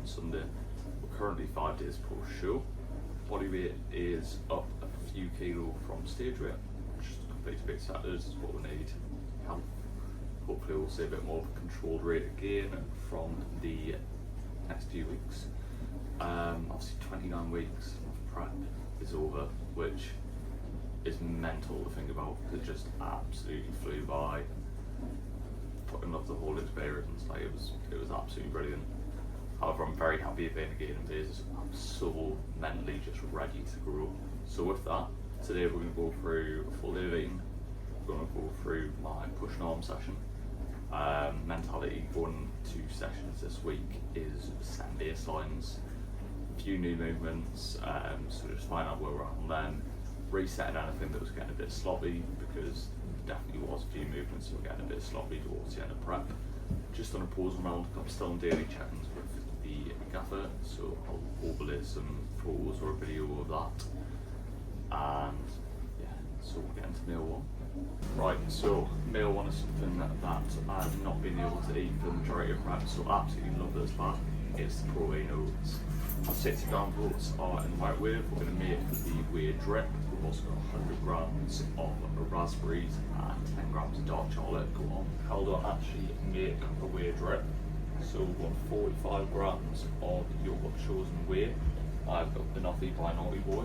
on Sunday. We're currently 5 days post show. Body weight is up a few kilo from stage weight, which is complete a bit Saturdays is what we need. Health. Hopefully we'll see a bit more of a controlled rate again from the next few weeks. Obviously 29 weeks of prep is over, which is mental to think about because it just absolutely flew by. Fucking love the whole experience, like it was absolutely brilliant. However, I'm very happy of being again in Vegas. I'm so mentally just ready to grow. So with that, today we're going to go through a full day of eating. We're going to go through my push and arm session. Mentality going to sessions this week is setting baselines, a few new movements, so just find out where we're at on them, resetting anything that was getting a bit sloppy because there definitely was a few movements that were getting a bit sloppy towards the end of prep. Just on a pause round, I'm still on daily check-ins with the gaffer, so I'll overlay some photos or a video of that. And yeah, so we'll get into meal one. Right, so meal one is something that I've not been able to eat for the majority of prep, so I absolutely love this part. It's the protein oats. Our 60 gram oats are in the microwave. We're going to make the whey drip. We've also got 100 grams of raspberries and 10 grams of dark chocolate. Go on, how do I actually make a whey drip? So we've got 45 grams of your chosen whey. I've got Banoffee by Naughty Boy.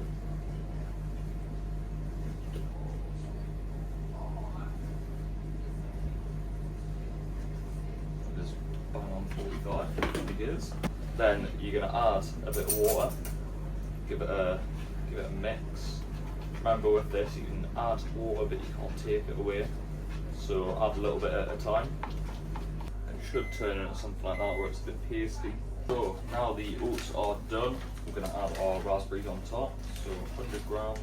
Just bang on 45, I think it is. Then you're going to add a bit of water, give it a mix. Remember with this you can add water but you can't take it away, so add a little bit at a time. It should turn into something like that where it's a bit pasty. So now the oats are done, we're going to add our raspberries on top, so 100 grams.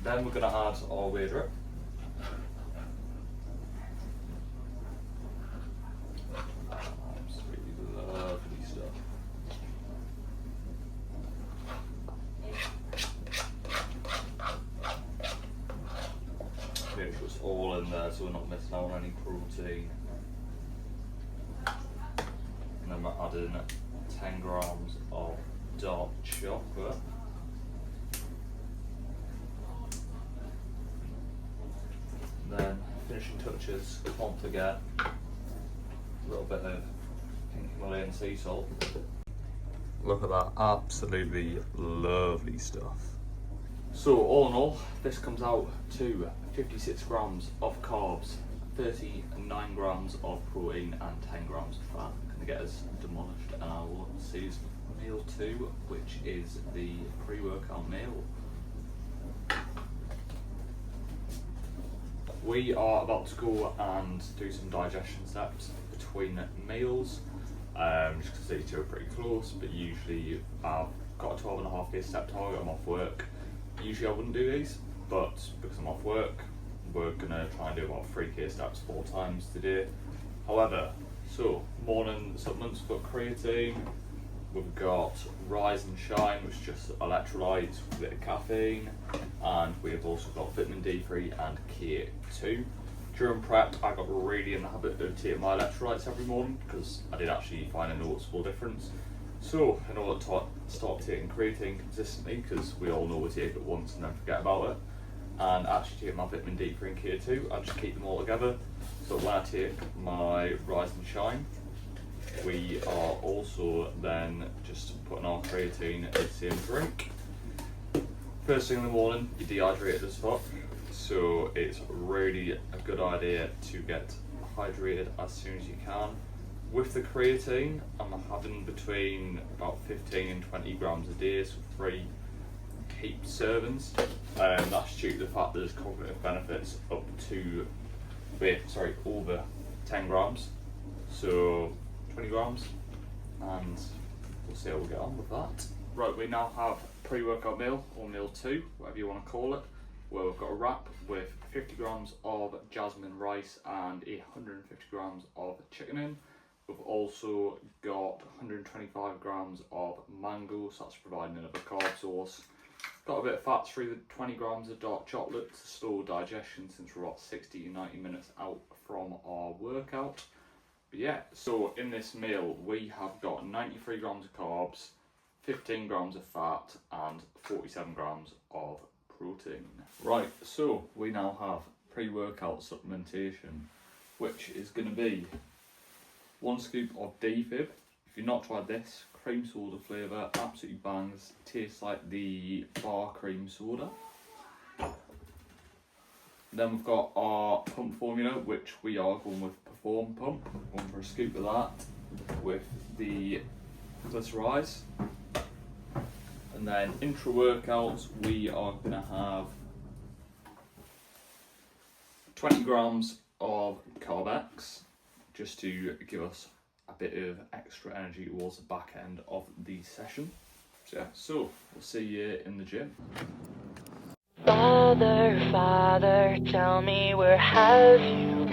Then we're going to add our whey drip. Absolutely lovely stuff. Make sure it's all in there so we're not missing out on any protein. And then we're adding 10 grams of dark chocolate. Then finishing touches, can't forget a little bit of pink Himalayan sea salt. Look at that, absolutely lovely stuff. So all in all, this comes out to 56 grams of carbs, 39 grams of protein and 10 grams of fat. Gonna get us demolished, and I will see meal 2, which is the pre-workout meal. We are about to go and do some digestion steps between meals, just because these two are pretty close, but usually I've got a 12.5k step target, I'm off work. Usually I wouldn't do these, but because I'm off work, we're going to try and do about 3k steps 4 times today. However, so morning supplements, we've got creatine, we've got Rise and Shine, which is just electrolytes with a bit of caffeine, and we've also got vitamin D3 and K2. During prep, I got really in the habit of taking my electrolytes every morning because I did actually find a noticeable difference. So, in order to start taking creatine consistently, because we all know we take it once and then forget about it, and actually take my vitamin D3 and K2, I just keep them all together. So when I take my Rise and Shine, we are also then just putting our creatine in the same drink. First thing in the morning, you're dehydrated as fuck, so it's really a good idea to get hydrated as soon as you can. With the creatine, I'm having between about 15 and 20 grams a day, so 3 heaped servings. That's due to the fact that there's cognitive benefits up to, over 10 grams. So 20 grams, and we'll see how we get on with that. Right, we now have pre-workout meal, or meal 2, whatever you want to call it, where we've got a wrap with 50 grams of jasmine rice and 150 grams of chicken in. We've also got 125 grams of mango, so that's providing another carb source. got a bit of fats through the 20 grams of dark chocolate to slow digestion since we're about 60 to 90 minutes out from our workout. But yeah, so in this meal we have got 93 grams of carbs, 15 grams of fat and 47 grams of protein. Right, so we now have pre-workout supplementation, which is going to be 1 scoop of Defib. If you've not tried this, cream soda flavour, absolutely bangs, tastes like the bar cream soda. Then we've got our pump formula, which we are going with Perform Pump. Going for a scoop of that with the Glycerize. And then intra workouts, we are going to have 20 grams of Carb-X, just to give us a bit of extra energy towards the back end of the session. So yeah, so we'll see you in the gym. Father, Father, tell me where have you been?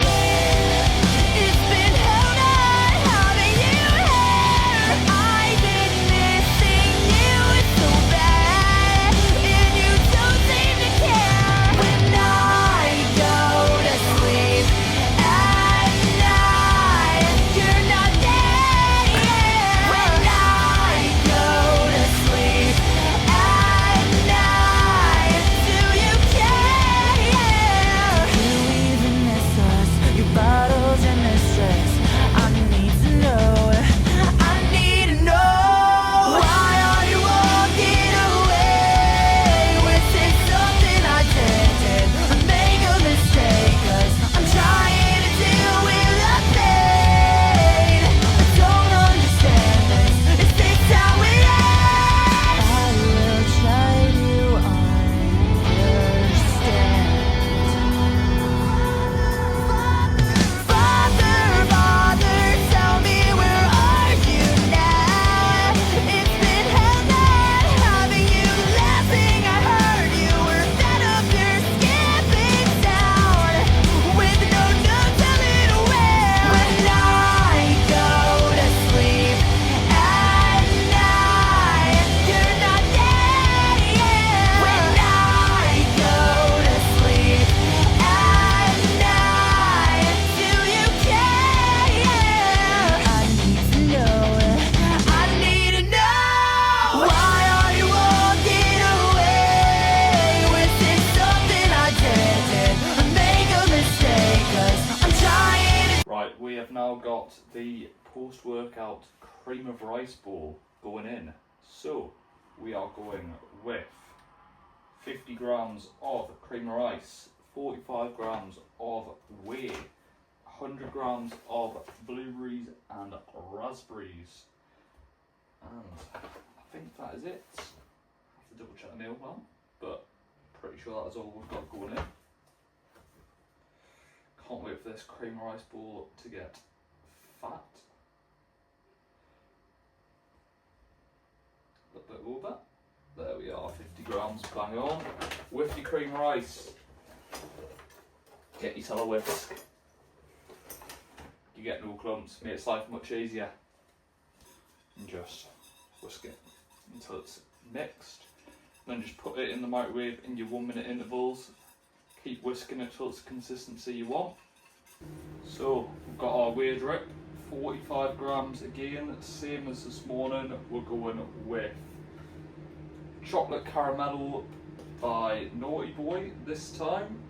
It's been hell night having you here. I've been missing you so bad, and you don't seem to care. When I go to sleep at night, you're not there yet. When I go to sleep at night, do you care? Do you even miss us? Your bottles and the stress. I need to know. I need to know. Why are you walking away? Was it something I did? Make a mistake, 'cause I'm trying to deal with the pain. I don't understand this. Is this how it ends? I will try to understand. Father, Father, tell me where are you now? It's been hell night having you. Last thing I heard, you were fed up, you're skipping town with no notes a little where. When I go to sleep at night, you're not there yet. When I go to sleep at night, do you care? I need to know. I need to know. Why are you walking away? Was it something I did? Make a mistake, 'cause I'm trying to. Right, we have now got the post-workout cream of rice bowl going in. So we are going with 50 grams of cream of rice, 45 grams of whey, 100 grams of blueberries and raspberries. And I think that is it. I have to double check the meal plan, but pretty sure that is all we've got going in. Can't wait for this cream of rice bowl to get fat. A little bit over. There we are, 50 grams, bang on. With your cream of rice, get yourself a whisk. You get no clumps, makes life much easier. And just whisk it until it's mixed. Then just put it in the microwave in your 1 minute intervals. Keep whisking it till it's the consistency you want. So we've got our whey drip, 45 grams again, same as this morning. We're going with chocolate caramel by Naughty Boy this time.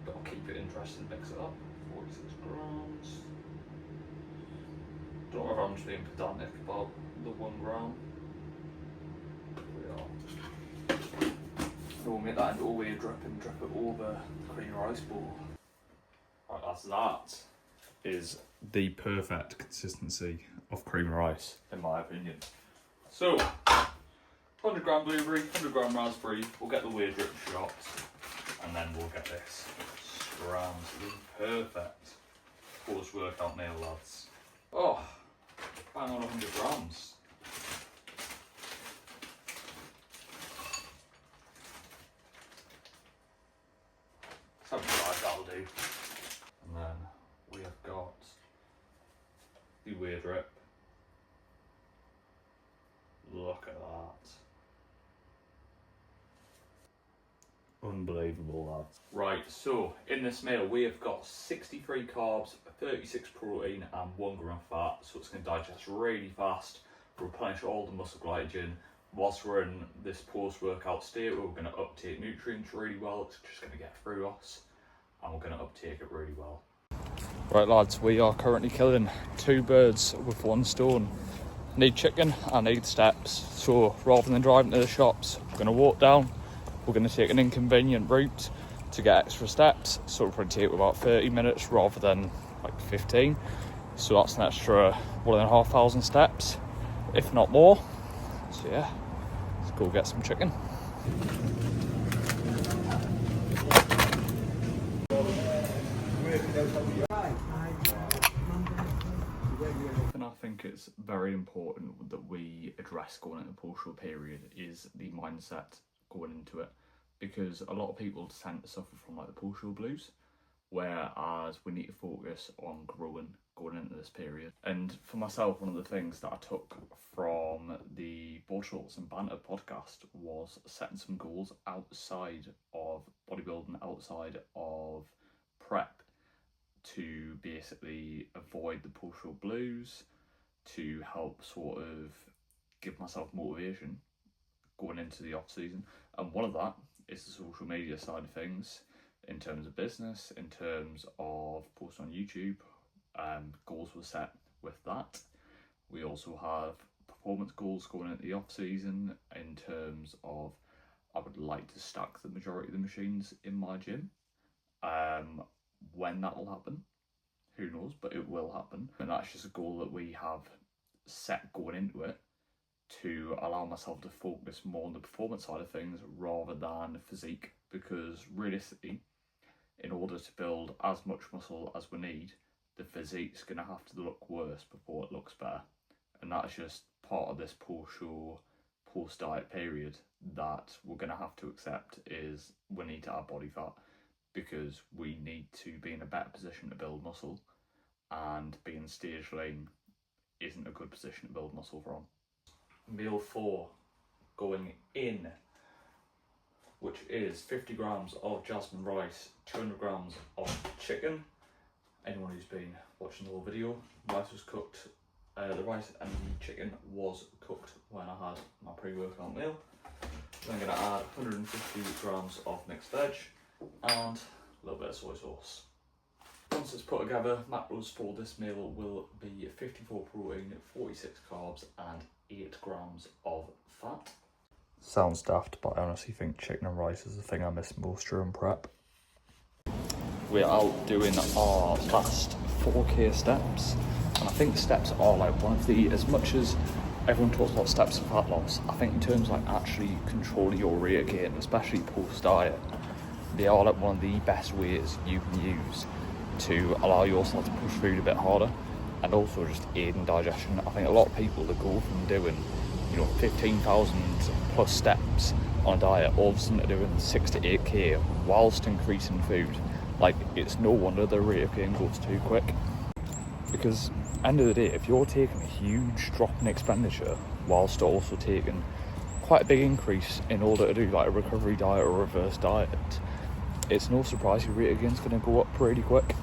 But I'll keep it interesting, mix it up. 46 grams. Don't know if I'm just being pedantic about the 1 gram. We are. We'll make that into a whey drip and drip it over the cream rice bowl. Right, that is the perfect consistency of cream of rice, in my opinion. So, 100 gram blueberry, 100 gram raspberry, we'll get the whey drip shot, and then we'll get this scrammed. Perfect post-workout meal, lads. Oh, bang on 100 grams. Something like that'll do. And then we have got the whey drip. Look at that. unbelievable, lads. Right, so in this meal we have got 63 carbs, 36 protein and 1 gram of fat, so it's going to digest really fast, replenish all the muscle glycogen. Whilst we're in this post-workout state, we're going to uptake nutrients really well. It's just going to get through us and we're going to uptake it really well. Right lads, we are currently killing 2 birds with 1 stone. Need chicken, I need steps. So rather than driving to the shops, we're going to walk down. We're going to take an inconvenient route to get extra steps. So it'll probably take about 30 minutes rather than like 15. So that's an extra 1,500 steps, if not more. So yeah, let's go get some chicken. And I think it's very important that we address going into the post-show period is the mindset going into it, because a lot of people tend to suffer from like the post-show blues, whereas we need to focus on growing going into this period. And for myself, one of the things that I took from the Board Shorts and Banter podcast was setting some goals outside of bodybuilding, outside of prep, to basically avoid the post-show blues, to help sort of give myself motivation going into the off season. And one of that is the social media side of things, in terms of business, in terms of posts on YouTube. Goals were set with that. We also have performance goals going into the off season in terms of I would like to stack the majority of the machines in my gym. When that will happen, who knows, but it will happen. And that's just a goal that we have set going into it, to allow myself to focus more on the performance side of things rather than physique, because realistically, in order to build as much muscle as we need, the physique's going to have to look worse before it looks better. And that's just part of this post-show, post-diet period that we're going to have to accept, is we need to add body fat, because we need to be in a better position to build muscle, and being stage lean isn't a good position to build muscle from. Meal 4 going in, which is 50 grams of jasmine rice, 200 grams of chicken. Anyone who's been watching the whole video, rice was cooked, the rice and the chicken was cooked when I had my pre-workout meal. Then I'm going to add 150 grams of mixed veg and a little bit of soy sauce. Once it's put together, macros for this meal will be 54 protein, 46 carbs and 8 grams of fat. Sounds daft, but I honestly think chicken and rice is the thing I miss most during prep. We're out doing our last 4K steps, and I think the steps are like one of the, as much as everyone talks about steps and fat loss, I think in terms of like actually controlling your rate of gain, especially post-diet, they are like one of the best ways you can use to allow yourself to push food a bit harder, and also just aid in digestion. I think a lot of people that go from doing, 15,000 plus steps on a diet, all of a sudden they're doing 6 to 8K whilst increasing food. Like, it's no wonder the rate of gain goes too quick. Because end of the day, if you're taking a huge drop in expenditure whilst also taking quite a big increase in order to do like a recovery diet or reverse diet, it's no surprise your rate of gain is going to go up pretty quick.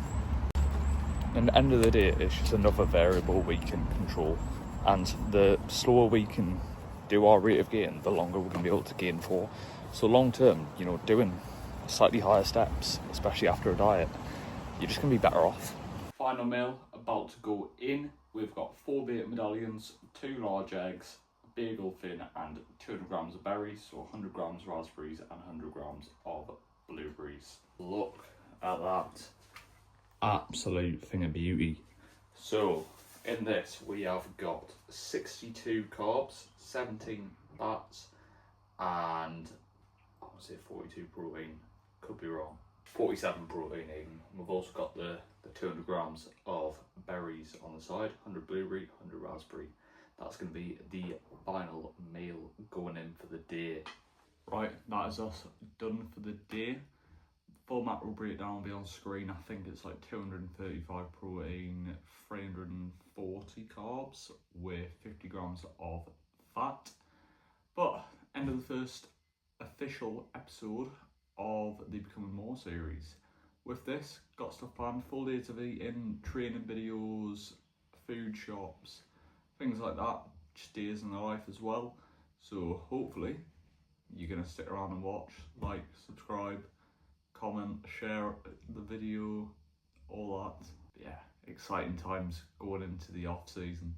And at the end of the day, it's just another variable we can control. And the slower we can do our rate of gain, the longer we're going to be able to gain for. So long term, doing slightly higher steps, especially after a diet, you're just going to be better off. Final meal about to go in. We've got 4 bacon medallions, 2 large eggs, a bagel thin and 200 grams of berries, so 100 grams raspberries and 100 grams of blueberries. Look at that. Absolute thing of beauty. So in this we have got 62 carbs, 17 fats and I want to say 42 protein, could be wrong, 47 protein even. We've also got the 200 grams of berries on the side, 100 blueberry, 100 raspberry. That's going to be the final meal going in for the day. Right, that is us done for the day. Full macro breakdown will be on screen. I think it's like 235 protein, 340 carbs with 50 grams of fat. But end of the first official episode of the Becoming More series. With this, got stuff planned, full days of eating, training videos, food shops, things like that, just days in the life as well. So hopefully you're going to stick around and watch, like, subscribe, comment, share the video, all that. But yeah, exciting times going into the off season.